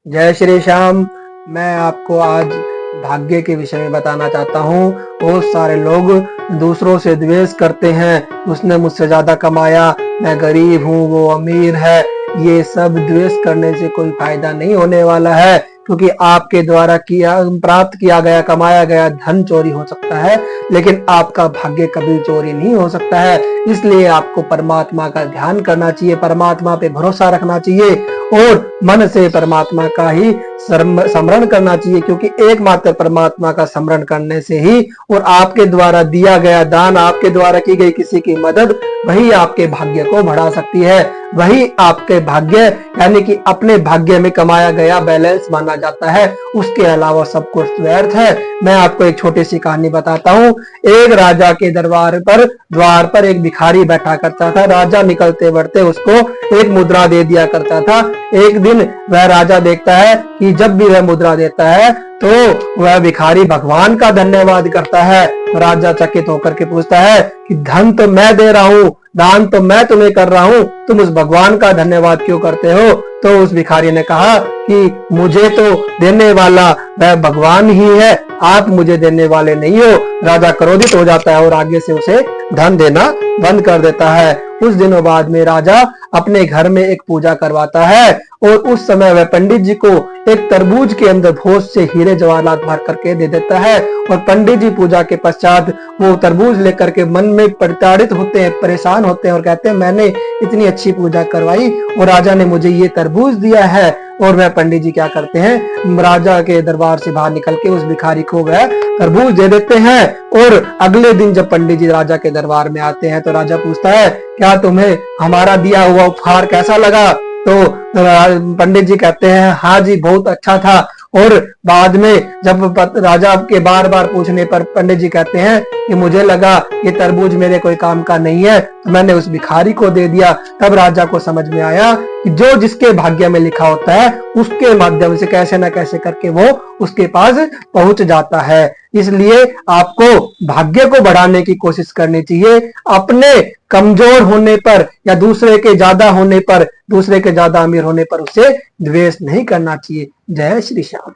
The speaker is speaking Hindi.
जय श्री श्याम। मैं आपको आज भाग्य के विषय में बताना चाहता हूँ। बहुत सारे लोग दूसरों से द्वेष करते हैं, उसने मुझसे ज्यादा कमाया, मैं गरीब हूँ, वो अमीर है। ये सब द्वेष करने से कोई फायदा नहीं होने वाला है, क्योंकि आपके द्वारा प्राप्त किया गया कमाया गया धन चोरी हो सकता है, लेकिन आपका भाग्य कभी चोरी नहीं हो सकता है। इसलिए आपको परमात्मा का ध्यान करना चाहिए, परमात्मा पे भरोसा रखना चाहिए और मन से परमात्मा का ही स्मरण करना चाहिए, क्योंकि एकमात्र परमात्मा का स्मरण करने से ही और आपके द्वारा दिया गया दान, आपके द्वारा की गई किसी की मदद, वही आपके भाग्य को बढ़ा सकती है। वही आपके भाग्य यानी कि अपने भाग्य में कमाया गया बैलेंस माना जाता है। उसके अलावा सब कुछ व्यर्थ है। मैं आपको एक छोटी सी कहानी बताता हूँ। एक राजा के द्वार पर एक भिखारी बैठा करता था। राजा निकलते बढ़ते उसको एक मुद्रा दे दिया करता था। एक दिन वह राजा देखता है कि जब भी वह मुद्रा देता है तो वह भिखारी भगवान का धन्यवाद करता है। तो राजा चकित होकर के पूछता है कि धन तो मैं दे रहा हूँ, दान तो मैं तुम्हें कर रहा हूँ, तुम उस भगवान का धन्यवाद क्यों करते हो? तो उस भिखारी ने कहा कि मुझे तो देने वाला वह भगवान ही है, आप मुझे देने वाले नहीं हो। राजा क्रोधित हो जाता है और आगे से उसे धन देना बंद कर देता है। कुछ दिनों बाद में राजा अपने घर में एक पूजा करवाता है और उस समय वह पंडित जी को एक तरबूज के अंदर बहुत से हीरे जवाहरात भर करके दे देता है। और पंडित जी पूजा के पश्चात वो तरबूज लेकर के मन में प्रताड़ित होते हैं, परेशान होते हैं और कहते हैं मैंने इतनी अच्छी पूजा करवाई और राजा ने मुझे ये तरबूज दिया है। और वह पंडित जी क्या करते हैं, राजा के दरबार से बाहर निकल के उस भिखारी को वह तरबूज दे देते हैं। और अगले दिन जब पंडित जी राजा के दरबार में आते हैं तो राजा पूछता है क्या तुम्हें हमारा दिया हुआ उपहार कैसा लगा? तो पंडित जी कहते हैं हाँ जी बहुत अच्छा था। और बाद में जब राजा के बार बार पूछने पर पंडित जी कहते हैं कि मुझे लगा ये तरबूज मेरे कोई काम का नहीं है तो मैंने उस भिखारी को दे दिया। तब राजा को समझ में आया कि जो जिसके भाग्य में लिखा होता है उसके माध्यम से कैसे न कैसे करके वो उसके पास पहुंच जाता है। इसलिए आपको भाग्य को बढ़ाने की कोशिश करनी चाहिए। अपने कमजोर होने पर या दूसरे के ज्यादा होने पर, दूसरे के ज्यादा अमीर होने पर उसे द्वेष नहीं करना चाहिए। जय श्री श्याम।